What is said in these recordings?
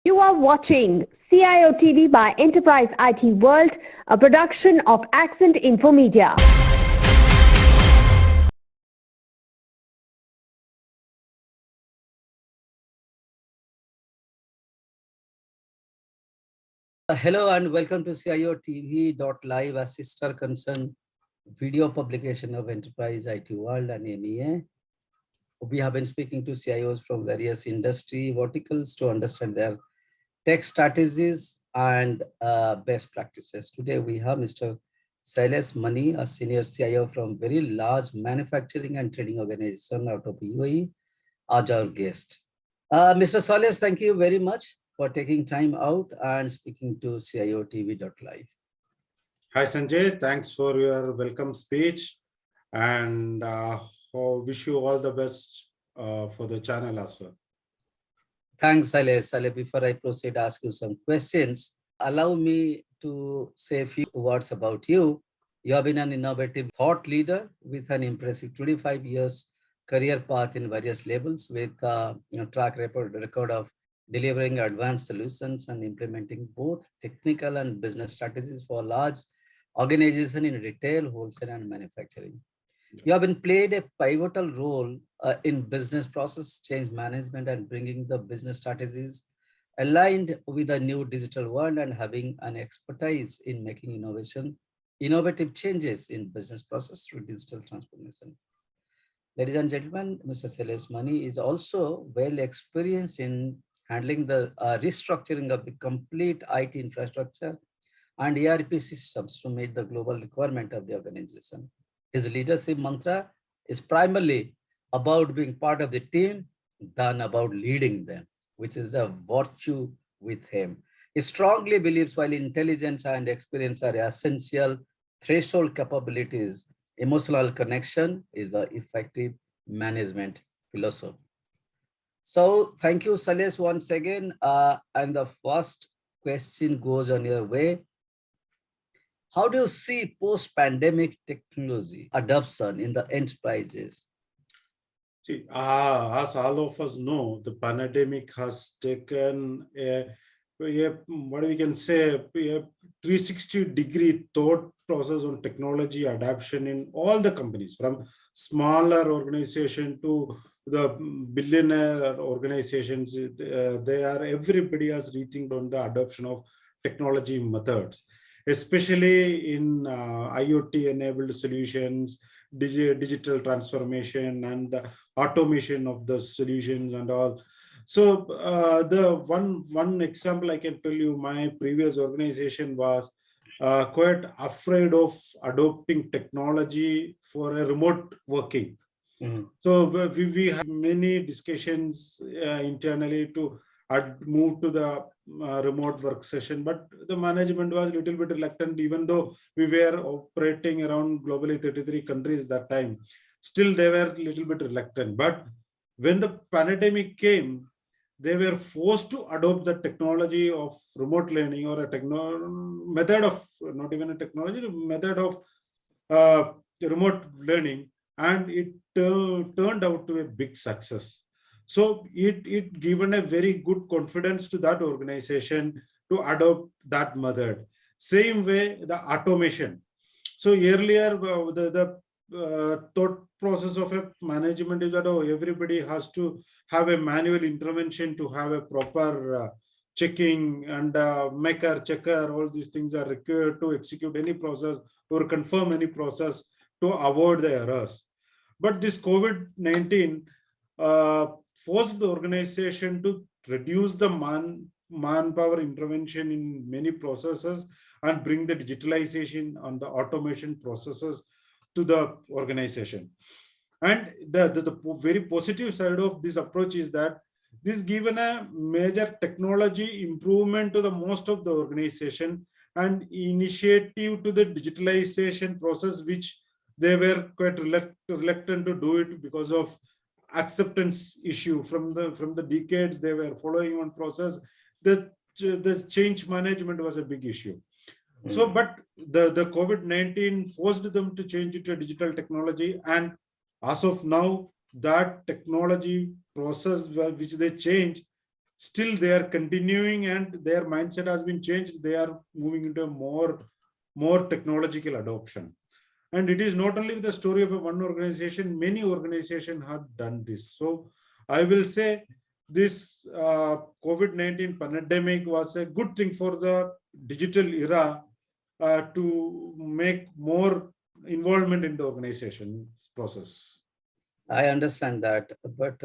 You are watching CIOTV by Enterprise IT World, a production of Accent Infomedia. Hello and welcome to CIOTV.live, a sister concern video publication of Enterprise IT World and MEA. We have been speaking to CIOs from various industry verticals to understand their tech strategies and best practices. Today we have Mr. Shailesh Mani, a senior CIO from very large manufacturing and trading organization out of UAE, as our guest. Mr. Shailesh, thank you very much for taking time out and speaking to CIOTV.live. Hi Sanjay, thanks for your welcome speech and wish you all the best for the channel as well. Thanks, Shailesh. Before I proceed, ask you some questions. Allow me to say a few words about you. You have been an innovative thought leader with an impressive 25 years career path in various levels with a track record of delivering advanced solutions and implementing both technical and business strategies for large organizations in retail, wholesale, and manufacturing. You have been played a pivotal role in business process change management and bringing the business strategies aligned with the new digital world and having an expertise in making innovative changes in business process through digital transformation. Ladies and gentlemen, Mr. Shailesh Mani is also well experienced in handling the restructuring of the complete IT infrastructure and ERP systems to meet the global requirement of the organization. His leadership mantra is primarily about being part of the team than about leading them, which is a virtue with him. He strongly believes while intelligence and experience are essential threshold capabilities, emotional connection is the effective management philosophy. So thank you, Shailesh, once again. And the first question goes on your way. How do you see post-pandemic technology adoption in the enterprises? See, as all of us know, the pandemic has taken what we can say, a 360-degree thought process on technology adoption in all the companies, from smaller organization to the billionaire organizations. Everybody has rethink on the adoption of technology methods, especially in IoT-enabled solutions, digital transformation, and the automation of the solutions and all. So the one example I can tell you, my previous organization was quite afraid of adopting technology for a remote working. Mm-hmm. So we have many discussions internally to move to the remote work session, but the management was a little bit reluctant, even though we were operating around globally 33 countries that time. Still, they were a little bit reluctant. But when the pandemic came, they were forced to adopt the technology of remote learning, or a method of, not even a technology, a method of remote learning, and it turned out to be a big success. So it given a very good confidence to that organization to adopt that method. Same way, the automation. So earlier, the thought process of a management is that everybody has to have a manual intervention to have a proper checking, and maker, checker, all these things are required to execute any process or confirm any process to avoid the errors. But this COVID-19 forced the organization to reduce the manpower intervention in many processes and bring the digitalization and the automation processes to the organization. And the very positive side of this approach is that this given a major technology improvement to the most of the organization and initiative to the digitalization process, which they were quite reluctant to do it because of acceptance issue from the decades they were following one process. The change management was a big issue. So, but the COVID-19 forced them to change it to a digital technology, and as of now, that technology process which they changed still they are continuing and their mindset has been changed. They are moving into a more technological adoption. And it is not only the story of one organization, many organizations have done this. So I will say this COVID-19 pandemic was a good thing for the digital era to make more involvement in the organization process. I understand that, but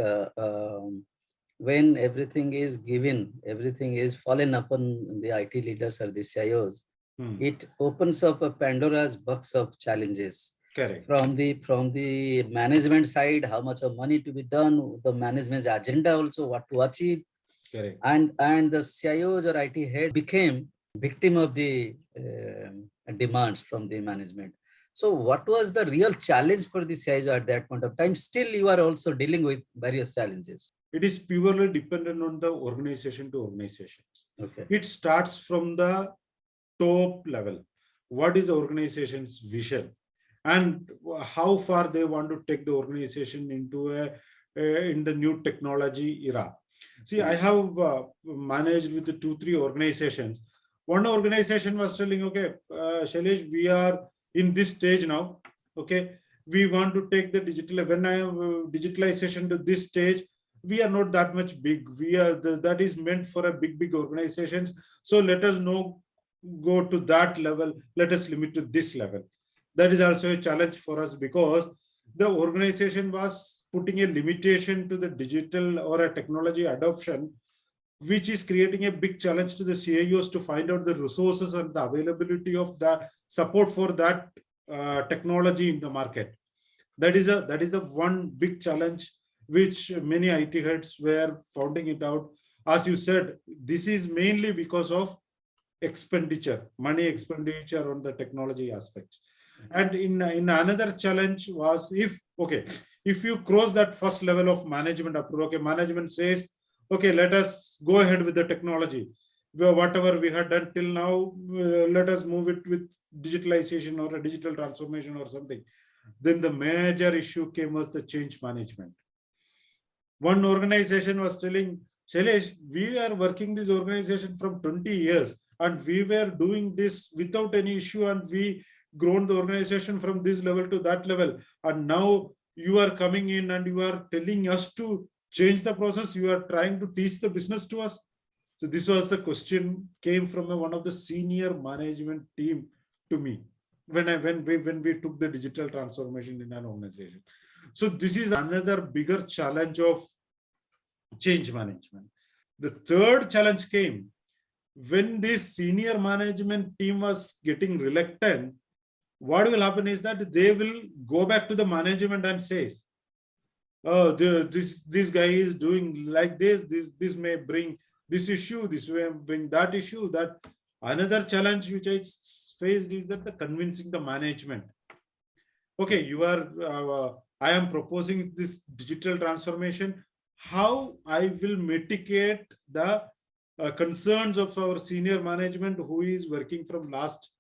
when everything is given, everything is fallen upon the IT leaders or the CIOs, it opens up a Pandora's box of challenges. Correct. From the management side, how much of money to be done, the management's agenda also, what to achieve. Correct. And the CIOs or IT head became victim of the demands from the management. So what was the real challenge for the CISO at that point of time? Still, you are also dealing with various challenges. It is purely dependent on the organization to organizations. Okay. It starts from the top level. What is the organization's vision and how far they want to take the organization into in the new technology era. See, I have managed with the 2-3 organizations. One organization was telling, okay, Shailesh, we are in this stage now. Okay, we want to take the digital. When I have digitalization to this stage, we are not that much big. We are that is meant for a big organizations. So let us go to that level. Let us limit to this level. That is also a challenge for us because the organization was putting a limitation to the digital or a technology adoption, which is creating a big challenge to the CIOs to find out the resources and the availability of the support for that technology in the market. That is a one big challenge which many IT heads were finding it out. As you said, this is mainly because of money expenditure on the technology aspects. And in another challenge was if you cross that first level of management approval, okay, management says, okay, let us go ahead with the technology. Whatever we had done till now, let us move it with digitalization or a digital transformation or something. Then the major issue came was the change management. One organization was telling, Shailesh, we are working this organization from 20 years and we were doing this without any issue and we grown the organization from this level to that level. And now you are coming in and you are telling us to change the process. You are trying to teach the business to us. So this was the question came from one of the senior management team to me when we took the digital transformation in an organization. So this is another bigger challenge of change management. The third challenge came when this senior management team was getting reluctant. What will happen is that they will go back to the management and say, oh, this guy is doing like this may bring this issue, this may bring that issue. That another challenge which I faced is that the convincing the management. Okay, I am proposing this digital transformation. How I will mitigate the concerns of our senior management who is working from last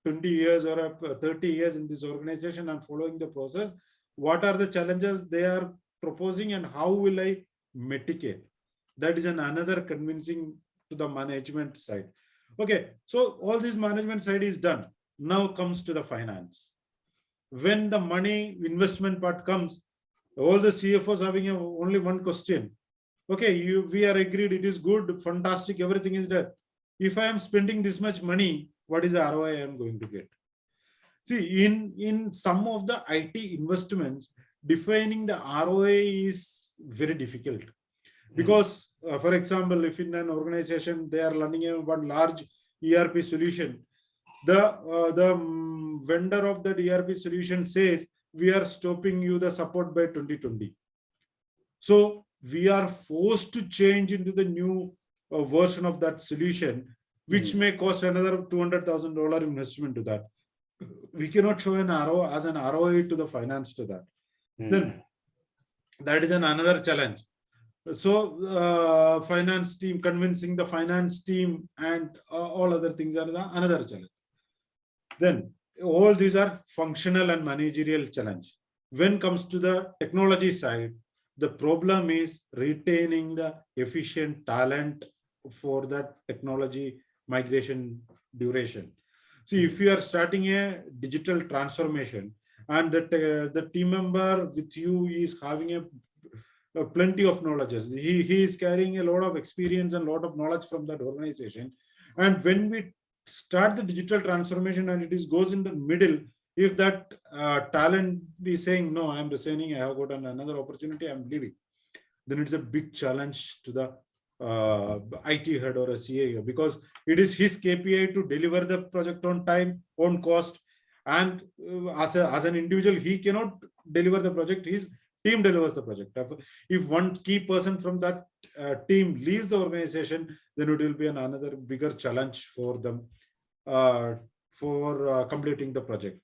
20 years or 30 years in this organization and following the process. What are the challenges they are proposing and how will I mitigate? That is another convincing to the management side. Okay, so all this management side is done. Now comes to the finance. When the money investment part comes, all the CFOs having only one question. Okay, we are agreed, it is good, fantastic, everything is done. If I am spending this much money, what is the ROI I am going to get? See, in some of the IT investments, defining the ROI is very difficult. Because, for example, if in an organization, they are running one large ERP solution, the vendor of that ERP solution says, we are stopping you the support by 2020. So we are forced to change into the new version of that solution, which may cost another $200,000 investment to that. We cannot show an ROI to the finance to that. Then that is another challenge. So finance team, convincing the finance team and all other things are another challenge. Then all these are functional and managerial challenge. When it comes to the technology side, The problem is retaining the efficient talent for that technology migration duration. See, if you are starting a digital transformation and the team member with you is having plenty of knowledge, he is carrying a lot of experience and a lot of knowledge from that organization. And when we start the digital transformation and it goes in the middle, if that talent is saying, no, I'm resigning, I have got another opportunity, I'm leaving, then it's a big challenge to the IT head or a CIO, because it is his KPI to deliver the project on time, on cost. And as an individual, he cannot deliver the project, his team delivers the project. If one key person from that team leaves the organization, then it will be another bigger challenge for them for completing the project.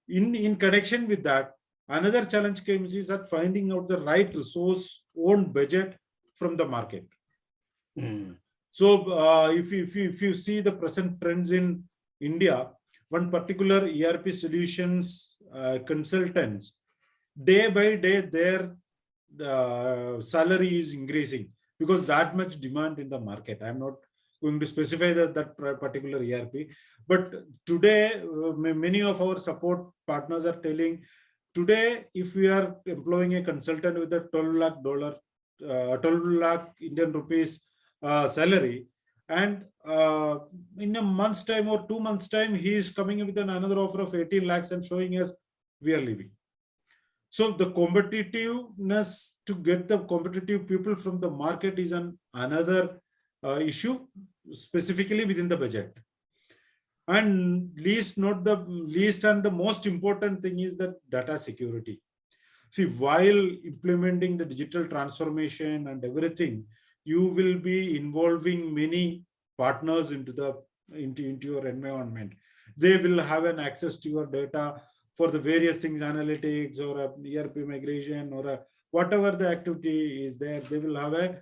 In connection with that, another challenge comes is that finding out the right resource own budget from the market. So if you see the present trends in India, one particular ERP solutions consultants, day by day their salary is increasing because that much demand in the market. I'm not going to specify that particular ERP, but today many of our support partners are telling, today if we are employing a consultant with a $12 lakh Indian rupees salary, and in a month's time or 2 months time he is coming in with another offer of 18 lakhs and showing us we are leaving. So the competitiveness to get the competitive people from the market is another issue, specifically within the budget. And not the least and the most important thing is that data security. See, while implementing the digital transformation and everything, you will be involving many partners into your environment. They will have an access to your data for the various things, analytics or ERP migration or whatever the activity is there, they will have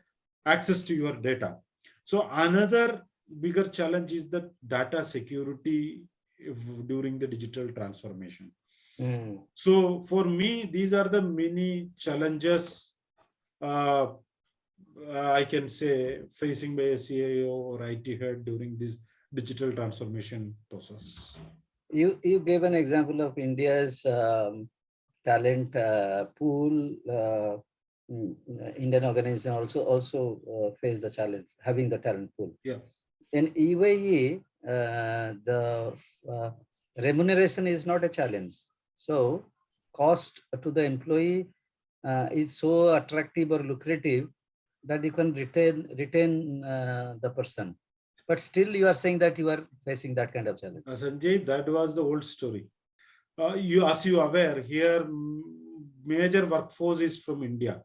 access to your data. So another bigger challenge is the data security during the digital transformation. So for me, these are the many challenges I can say facing by a CIO or IT head during this digital transformation process. You gave an example of India's talent pool. Indian organization also face the challenge having the talent pool. Yeah. In UAE, the remuneration is not a challenge. So cost to the employee is so attractive or lucrative that you can retain the person. But still you are saying that you are facing that kind of challenge. Sanjay, that was the old story. As you are aware, here major workforce is from India.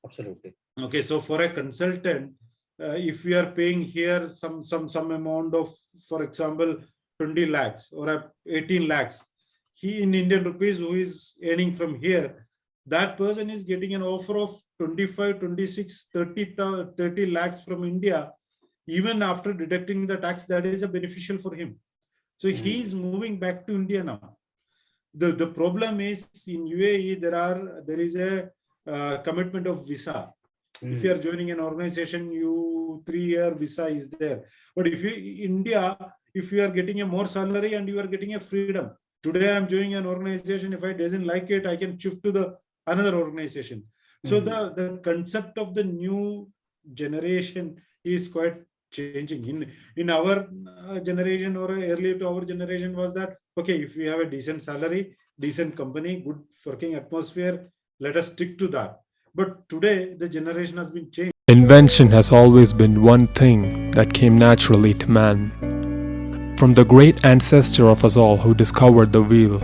Absolutely. Okay, so for a consultant, if we are paying here some amount of, for example, 20 lakhs or 18 lakhs, he in Indian rupees who is earning from here, that person is getting an offer of 25, 26, 30 lakhs from India. Even after deducting the tax, that is a beneficial for him. So he is moving back to India now. The problem is in UAE, there is a commitment of visa. If you are joining an organization, 3-year visa is there. But if you are getting a more salary and you are getting a freedom. Today I'm joining an organization. If I doesn't like it, I can shift to another organization. So the concept of the new generation is quite changing. In our generation or earlier to our generation was that, okay, if we have a decent salary, decent company, good working atmosphere, let us stick to that. But today the generation has been changed. Invention has always been one thing that came naturally to man. From the great ancestor of us all who discovered the wheel,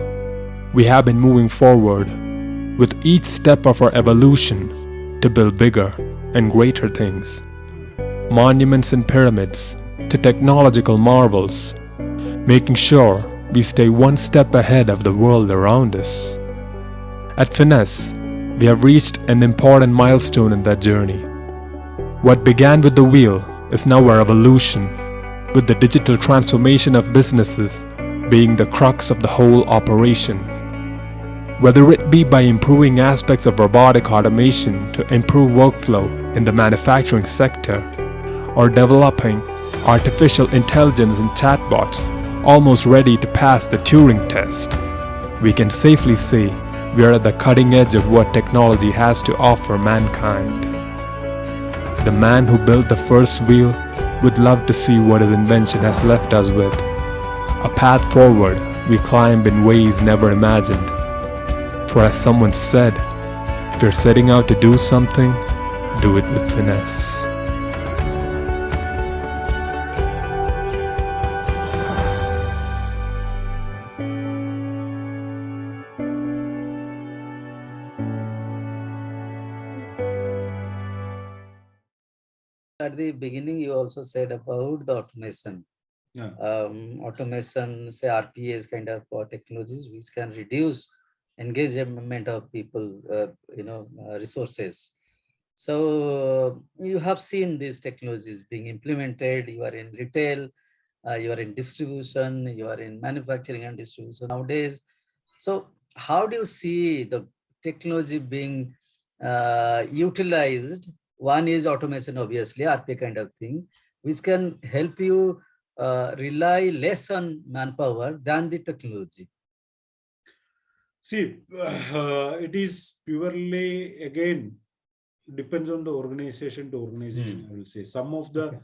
we have been moving forward with each step of our evolution to build bigger and greater things. Monuments and pyramids to technological marvels, making sure we stay one step ahead of the world around us. At Finesse, we have reached an important milestone in that journey. What began with the wheel is now our evolution, with the digital transformation of businesses being the crux of the whole operation. Whether it be by improving aspects of robotic automation to improve workflow in the manufacturing sector, or developing artificial intelligence and chatbots almost ready to pass the Turing test, we can safely say we are at the cutting edge of what technology has to offer mankind. The man who built the first wheel would love to see what his invention has left us with. A path forward we climb in ways never imagined. For as someone said, if you're setting out to do something, do it with finesse. At the beginning, you also said about the automation. Yeah. Automation, say RPAs kind of technologies which can reduce engagement of people, resources. So you have seen these technologies being implemented. You are in retail, you are in distribution, you are in manufacturing and distribution nowadays. So how do you see the technology being utilized? One is automation, obviously, RPA kind of thing, which can help you rely less on manpower than the technology. See, it is purely, again, depends on the organization to organization, I will say. Some of the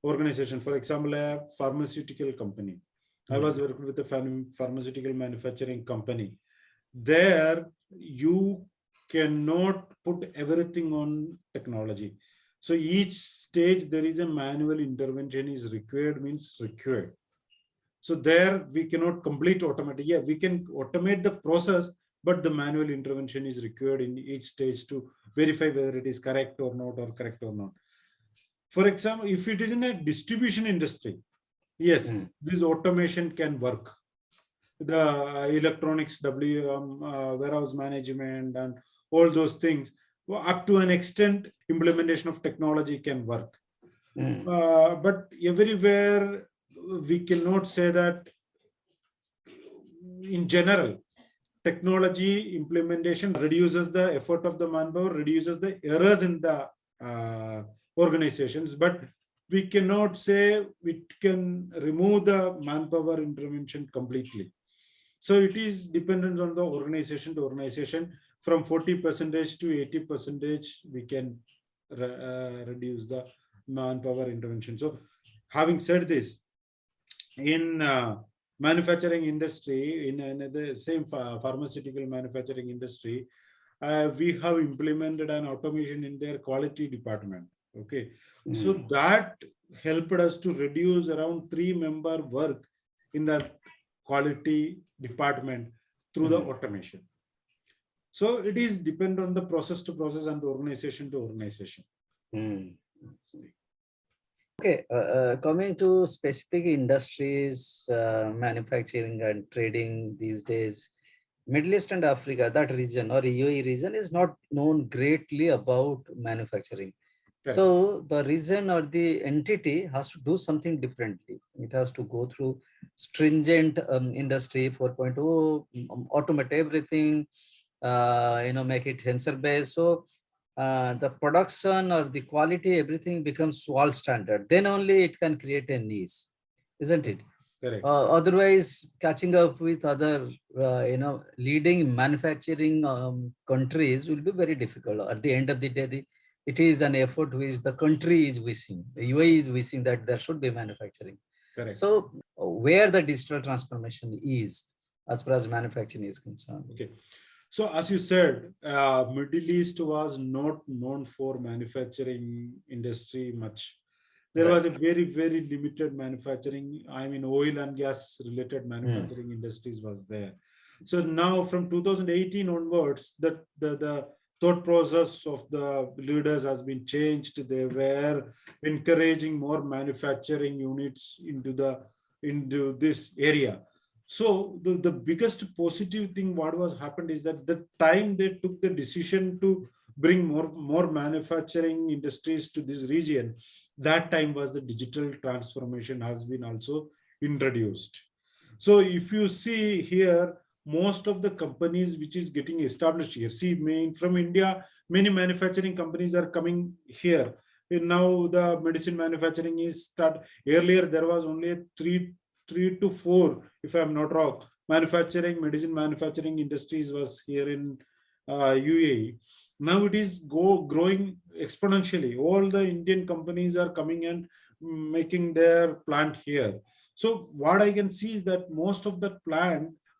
organization, for example, a pharmaceutical company. I was working with a pharmaceutical manufacturing company. There, you cannot put everything on technology. So each stage, there is a manual intervention is required, means required. So there, we cannot complete automatic. Yeah, we can automate the process, but the manual intervention is required in each stage to verify whether it is correct or not, or correct or not. For example, if it is in a distribution industry, yes, this automation can work. The electronics, warehouse management and all those things, up to an extent, implementation of technology can work. But everywhere, we cannot say that in general, technology implementation reduces the effort of the manpower, reduces the errors in the organizations, but we cannot say we can remove the manpower intervention completely. So it is dependent on the organization to organization. From 40% to 80%, we can reduce the manpower intervention. So having said this, in manufacturing industry, in the same pharmaceutical manufacturing industry, we have implemented an automation in their quality department. Okay, so that helped us to reduce around 3-member work in the quality department through the automation. So it is depend on the process to process and the organization to organization. Okay, coming to specific industries, manufacturing and trading these days, Middle East and Africa, that region or UAE region is not known greatly about manufacturing. Okay. So the region or the entity has to do something differently. It has to go through stringent industry 4.0, automate everything, make it sensor based. So the production or the quality, everything becomes world standard. Then only it can create a niche, isn't it? Correct. Otherwise, catching up with other, leading manufacturing countries will be very difficult. At the end of the day, it is an effort which the country is wishing. The UAE is wishing that there should be manufacturing. Correct. So, where the digital transformation is, as far as manufacturing is concerned. Okay. So as you said, Middle East was not known for manufacturing industry much. There was a very, very limited manufacturing. I mean, oil and gas related manufacturing industries was there. So now from 2018 onwards, the thought process of the leaders has been changed. They were encouraging more manufacturing units into this area. So the biggest positive thing what was happened is that the time they took the decision to bring more manufacturing industries to this region, that time was the digital transformation has been also introduced. So if you see here, most of the companies which is getting established here. See, from India, many manufacturing companies are coming here. And now the medicine manufacturing is start. Earlier there was only three to four, if I'm not wrong, medicine manufacturing industries was here in UAE. Now it is growing exponentially. All the Indian companies are coming and making their plant here. So what I can see is that most of the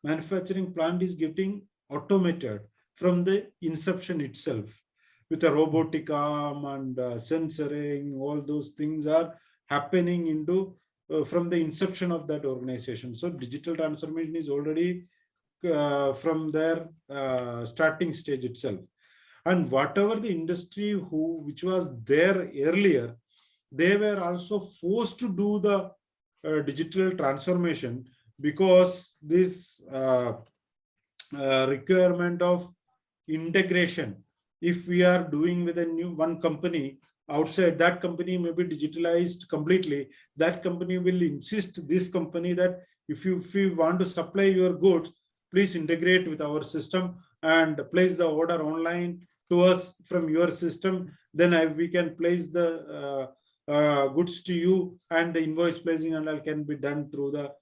manufacturing plant is getting automated from the inception itself, with a robotic arm and sensoring. All those things are happening into from the inception of that organization. So digital transformation is already from their starting stage itself. And whatever the industry which was there earlier, they were also forced to do the digital transformation, because this requirement of integration, if we are doing with a new one company outside, that company may be digitalized completely. That company will insist this company that if you want to supply your goods, please integrate with our system and place the order online to us from your system. Then we can place the goods to you, and the invoice placing and all can be done through the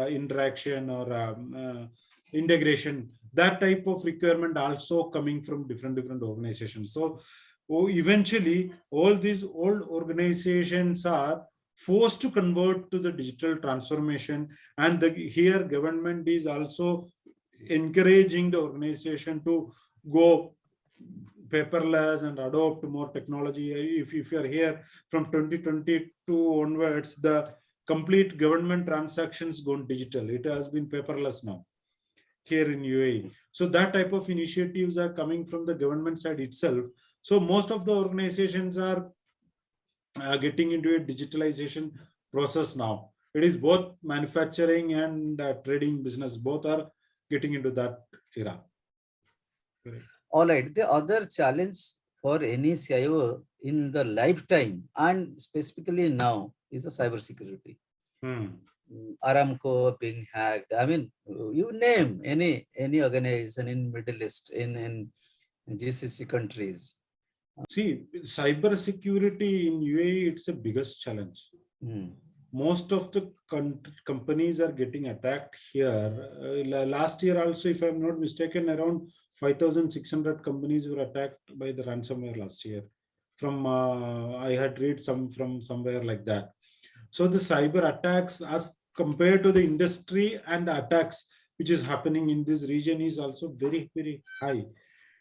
interaction or integration. That type of requirement also coming from different organizations. So eventually all these old organizations are forced to convert to the digital transformation, and here government is also encouraging the organization to go paperless and adopt more technology. If you are here from 2022 onwards, the complete government transactions gone digital. It has been paperless now here in UAE. So that type of initiatives are coming from the government side itself. So most of the organizations are getting into a digitalization process now. It is both manufacturing and trading business, both are getting into that era. Correct. All right. The other challenge for any CIO in the lifetime and specifically now is the cybersecurity. Aramco being hacked. I mean, you name any organization in Middle East, in GCC countries. See, cybersecurity in UAE, it's the biggest challenge. Most of the companies are getting attacked here. Last year also, if I'm not mistaken, around 5,600 companies were attacked by the ransomware last year. From I had read from somewhere like that. So the cyber attacks, as compared to the industry and the attacks which is happening in this region, is also very, very high.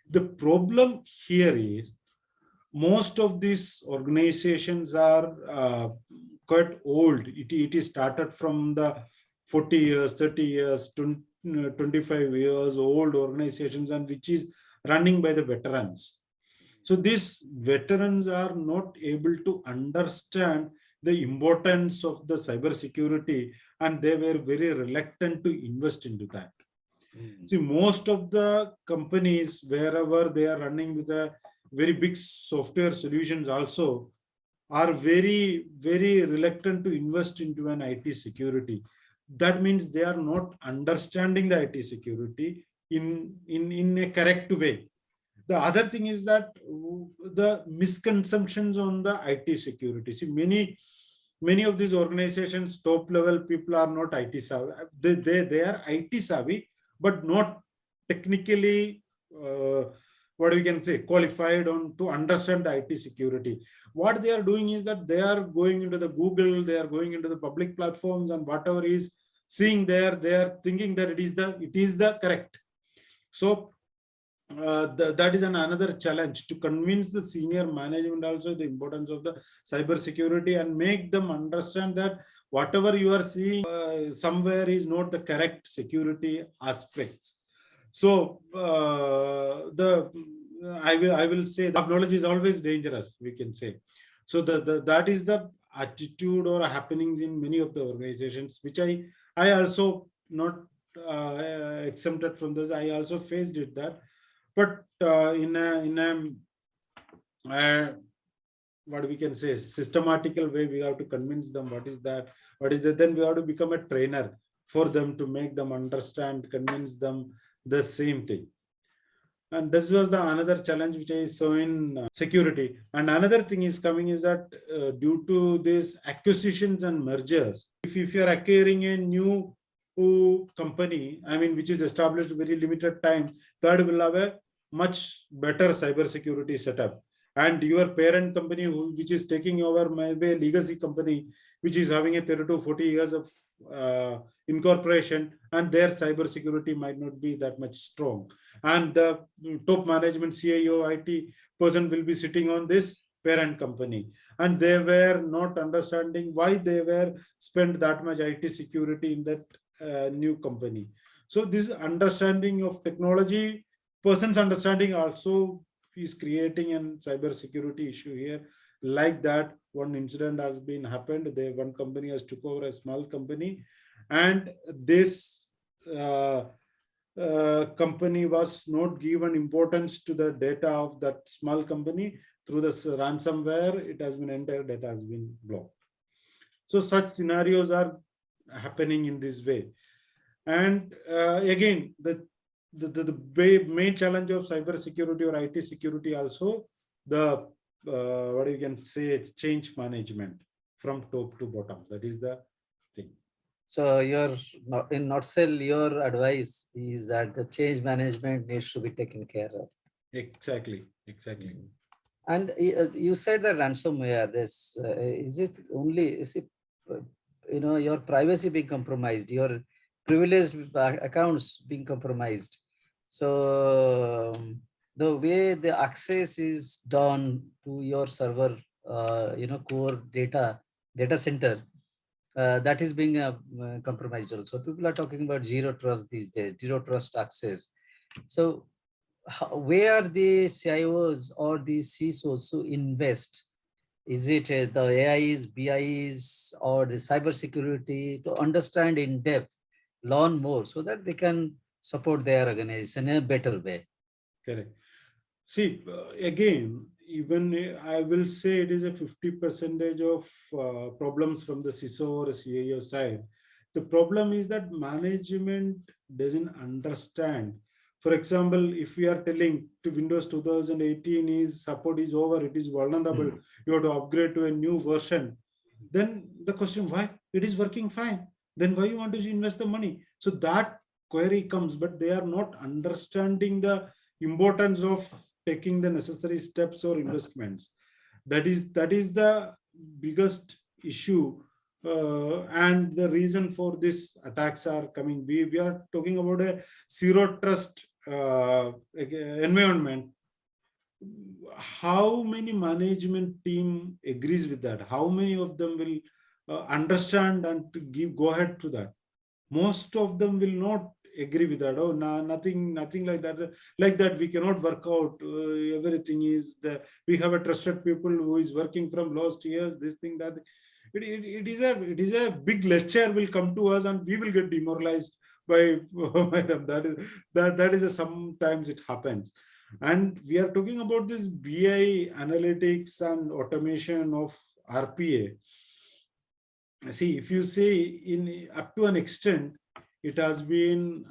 The problem here is most of these organizations are quite old. It is started from the 40 years, 30 years, 25 years old organizations, and which is running by the veterans. So these veterans are not able to understand the importance of the cybersecurity, and they were very reluctant to invest into that. See, most of the companies, wherever they are running with a very big software solutions also, are very, very reluctant to invest into an IT security. That means they are not understanding the IT security in a correct way. The other thing is that the misconceptions on the IT security. See, many of these organizations, top level people are not IT savvy. They are IT savvy, but not technically what we can say qualified to understand the IT security. What they are doing is that they are going into the Google, they are going into the public platforms, and whatever is seeing there, they are thinking that it is the correct. So that is another challenge, to convince the senior management also the importance of the cyber security, and make them understand that whatever you are seeing somewhere is not the correct security aspects. So I will say that knowledge is always dangerous, we can say. So that is the attitude or happenings in many of the organizations, which I also not exempted from this. I also faced it that, but in a what we can say systematical way, we have to convince them what is that. Then we have to become a trainer for them to make them understand, convince them the same thing. And this was the another challenge which I saw in security. And another thing is coming is that due to these acquisitions and mergers, if you are acquiring a new company, I mean, which is established very limited time, that will have a much better cybersecurity setup. And your parent company, which is taking over maybe a legacy company, which is having a 30 to 40 years of incorporation, and their cybersecurity might not be that much strong. And the top management CIO IT person will be sitting on this parent company, and they were not understanding why they were spent that much IT security in that new company. So this understanding of technology, person's understanding also is creating a cybersecurity issue here. Like that, one incident has been happened. One company has took over a small company, and this company was not given importance to the data of that small company. Through this ransomware, it has been entire data has been blocked. So such scenarios are happening in this way. And again, the main challenge of cybersecurity or IT security also the what you can say change management from top to bottom. That is the thing. So in nutshell, your advice is that the change management needs to be taken care of. Exactly. And you said that ransomware, this is it your privacy being compromised, your privileged accounts being compromised. So the way the access is done to your server, core data center, that is being compromised also. People are talking about zero trust these days, zero trust access. So where the CIOs or the CISOs to invest? Is it the AIs, BIs, or the cybersecurity to understand in depth, learn more so that they can support their organization in a better way? Correct. See, again, even I will say it is a 50% of problems from the CISO or CIO side. The problem is that management doesn't understand. For example, if we are telling to Windows 2018 is support is over, it is vulnerable, you have to upgrade to a new version, then the question, why? It is working fine. Then why you want to invest the money? So that query comes, but they are not understanding the importance of taking the necessary steps or investments. That is the biggest issue. And the reason for this attacks are coming. We are talking about a zero trust environment. How many management team agrees with that? How many of them will understand and to go ahead to that? Most of them will not agree with that. Oh, no, nothing like that. Like that, we cannot work out. Everything is we have a trusted people who is working from last years. This thing that it is a big lecture will come to us, and we will get demoralized by them. That is sometimes it happens. And we are talking about this BI analytics and automation of RPA. See, if you say in up to an extent, it has been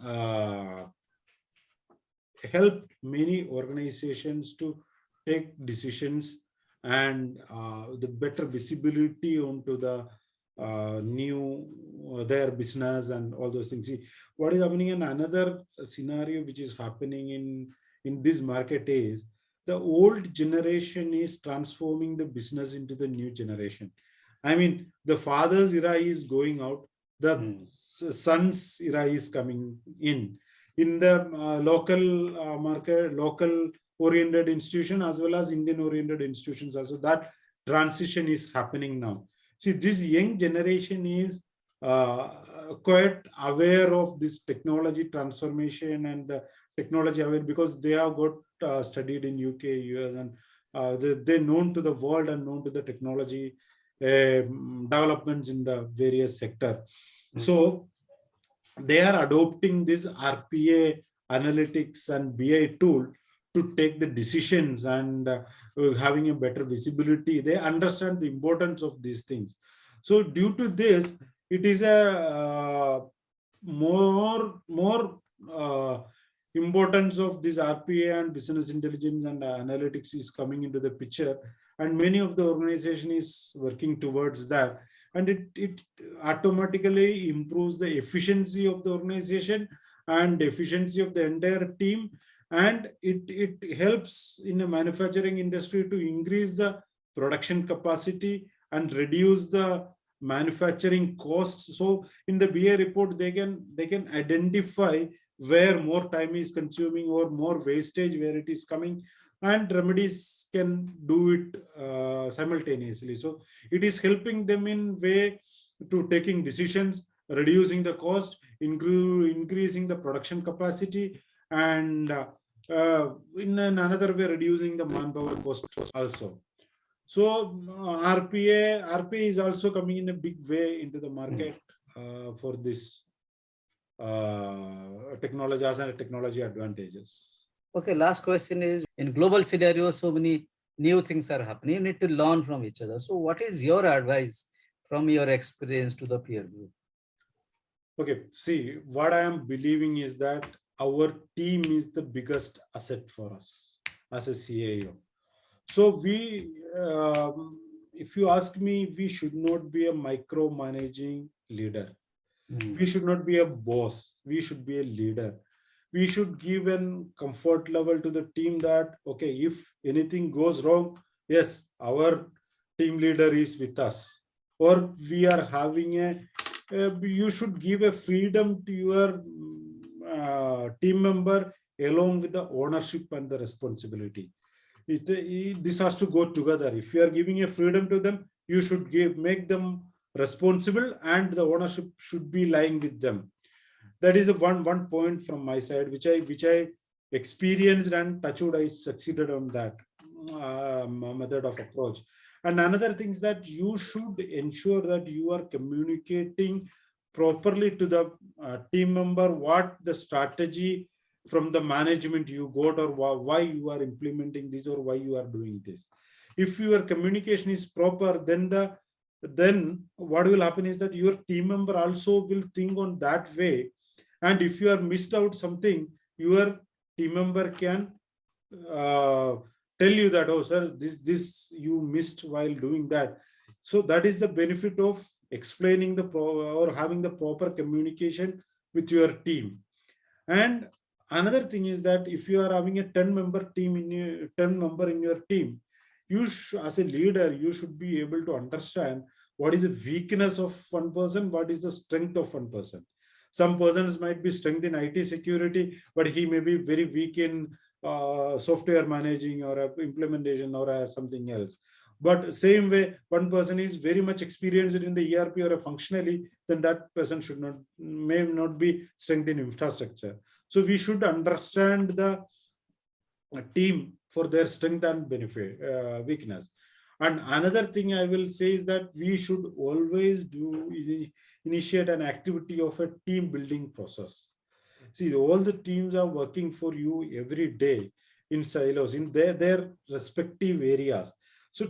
helped many organizations to take decisions and the better visibility onto the their business and all those things. See, what is happening in another scenario which is happening in this market is the old generation is transforming the business into the new generation. I mean, the father's era is going out, the son's era is coming in the local market, local oriented institution as well as Indian oriented institutions also. That transition is happening now. See, this young generation is quite aware of this technology transformation and the technology aware because they have got studied in UK, US, and they're known to the world and known to the technology developments in the various sector. So they are adopting this RPA analytics and BI tool to take the decisions and having a better visibility. They understand the importance of these things. So due to this, it is a more importance of this RPA and business intelligence and analytics is coming into the picture, and many of the organization is working towards that, and it automatically improves the efficiency of the organization and efficiency of the entire team, and it helps in the manufacturing industry to increase the production capacity and reduce the manufacturing costs. So in the BA report, they can identify where more time is consuming or more wastage where it is coming, and remedies can do it simultaneously. So it is helping them in way to taking decisions, reducing the cost, increasing the production capacity, and in another way reducing the manpower cost also. So RPA is also coming in a big way into the market for this technology as a technology advantages. Okay, last question is, in global scenario, so many new things are happening. You need to learn from each other. So what is your advice from your experience to the peer group? Okay, see, what I am believing is that our team is the biggest asset for us as a CIO. So if you ask me, we should not be a micromanaging leader. We should not be a boss. We should be a leader. We should give a comfort level to the team that, okay, if anything goes wrong, yes, our team leader is with us, or we are having you should give a freedom to your team member along with the ownership and the responsibility. This has to go together. If you are giving a freedom to them, you should make them responsible, and the ownership should be lying with them. That is one point from my side, which I experienced, and touchwood I succeeded on that method of approach. And another thing is that you should ensure that you are communicating properly to the team member what the strategy from the management you got, or why you are implementing this, or why you are doing this. If your communication is proper, then what will happen is that your team member also will think on that way. And if you are missed out something, your team member can tell you that, oh sir, this you missed while doing that. So that is the benefit of explaining or having the proper communication with your team. And another thing is that if you are having a 10-member team in your team, you as a leader, you should be able to understand what is the weakness of one person, what is the strength of one person. Some persons might be strength in IT security, but he may be very weak in software managing or implementation or something else. But same way, one person is very much experienced in the ERP or functionally, then that person may not be strength in infrastructure. So we should understand the team for their strength and benefit, weakness. And another thing I will say is that we should always initiate an activity of a team building process. See, all the teams are working for you every day in silos, in their respective areas. So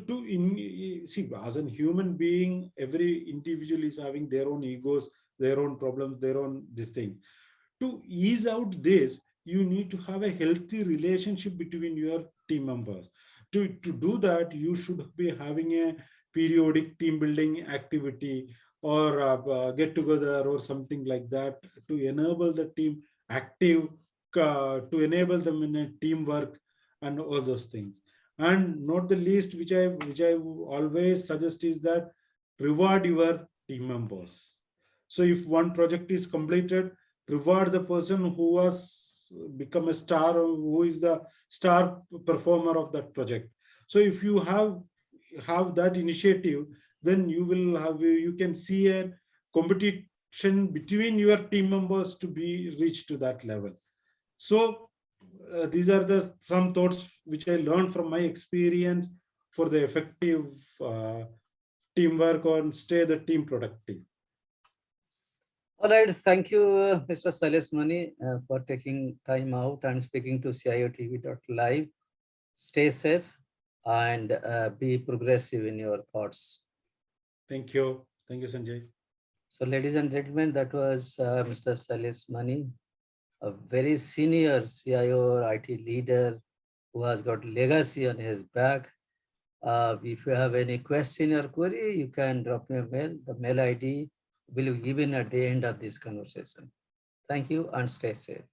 see, as a human being, every individual is having their own egos, their own problems, their own this thing. To ease out this, you need to have a healthy relationship between your team members. To do that, you should be having a periodic team building activity or get together or something like that to enable the team active, to enable them in a teamwork and all those things. And not the least, which I always suggest, is that reward your team members. So if one project is completed, reward the person who has become a star, or who is the star performer of that project. So if you have that initiative, then you can see a competition between your team members to be reached to that level. So these are some thoughts which I learned from my experience for the effective teamwork or stay the team productive. All right, thank you, Mr. Shailesh Mani, for taking time out and speaking to CIOTV.live. Stay safe and be progressive in your thoughts. Thank you. Thank you, Sanjay. So ladies and gentlemen, that was Mr. Shailesh Mani, a very senior CIO or IT leader who has got legacy on his back. If you have any question or query, you can drop me a mail. The mail ID will be given at the end of this conversation. Thank you and stay safe.